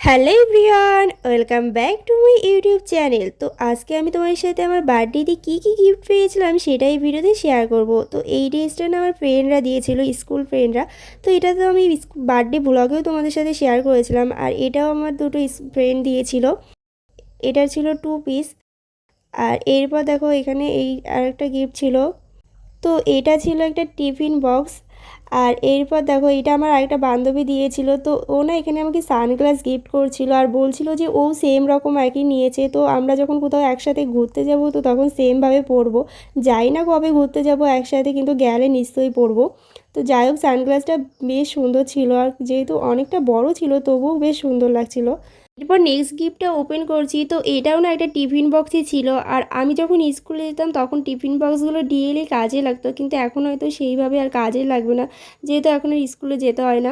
Hello everyone, welcome back to my YouTube channel. তো আজকে আমি তোমার সাথে আমার বার্থডেতে কী কী গিফট পেয়েছিলাম সেটাই ভিডিওতে শেয়ার করব। তো এই ড্রেসটা না আমার ফ্রেন্ডরা দিয়েছিল, স্কুল ফ্রেন্ডরা। তো এটা তো আমি বার্থডে ব্লগেও তোমাদের সাথে শেয়ার করেছিলাম। আর এটাও আমার দুটো ফ্রেন্ড দিয়েছিল। এটা ছিল 2 পিস। আর এরপর দেখো এখানে এই আরেকটা গিফট ছিল। তো এটা ছিল একটা টিফিন বক্স। আর এরপর দেখো এটা আমার আরেকটা বান্ধবী দিয়েছিল। তো ও না এখানে আমাকে সানগ্লাস গিফট করছিল আর বলছিল যে ও সেম রকম একই নিয়েছে। তো আমরা যখন কোথাও একসাথে ঘুরতে যাব তো তখন সেমভাবে পরবো। যাই না কবে ঘুরতে যাব একসাথে, কিন্তু গেলে নিশ্চয়ই পরবো। তো যাই হোক, সানগ্লাসটা বেশ সুন্দর ছিল আর যেহেতু অনেকটা বড় ছিল তবুও বেশ সুন্দর লাগছিল। এরপর নেক্সট গিফটটা ওপেন করছি। তো এটাও না একটা টিফিন বক্সই ছিল। আর আমি যখন স্কুলে যেতাম তখন টিফিন বক্সগুলো ডেইলি কাজে লাগতো, কিন্তু এখন হয়তো সেইভাবে আর কাজে লাগবে না, যেহেতু এখন আর স্কুলে যেতে হয় না।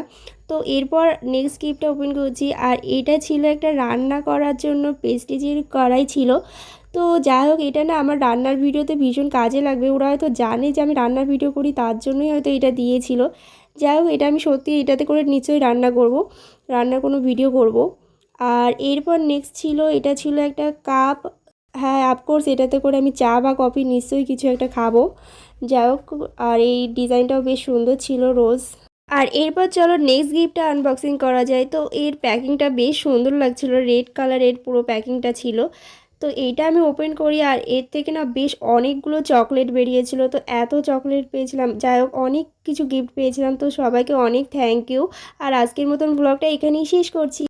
তো এরপর নেক্সট গিফটটা ওপেন করছি। আর এটা ছিল একটা রান্না করার জন্য প্রেস্টিজের কড়াই ছিল। তো যাই হোক, এটা না আমার রান্নার ভিডিওতে ভীষণ কাজে লাগবে। ওরা হয়তো জানে যে আমি রান্নার ভিডিও করি, তার জন্যই হয়তো এটা দিয়েছিল। যাই হোক, এটা আমি সত্যি এটাতে করে নিশ্চয়ই রান্না করব, রান্নার কোনো ভিডিও করব। আর এরপর নেক্সট ছিল, এটা ছিল একটা কাপ। হ্যাঁ, অফকোর্স এটাতে করে আমি চা বা কফি নিশ্চয়ই কিছু একটা খাবো। যাই হোক, আর এই ডিজাইনটাও বেশ সুন্দর ছিল, রোজ। আর এরপর চলো নেক্সট গিফটটা আনবক্সিং করা যায়। তো এর প্যাকিংটা বেশ সুন্দর লাগছিল, রেড কালারের পুরো প্যাকিংটা ছিল। তো এইটা আমি ওপেন করি আর এর থেকে না বেশ অনেকগুলো চকলেট বেরিয়েছিল। তো এত চকলেট পেয়েছিলাম, যাই হোক অনেক কিছু গিফট পেয়েছিলাম। তো সবাইকে অনেক থ্যাংক ইউ। আর আজকের মতন ব্লগটা এখানেই শেষ করছি।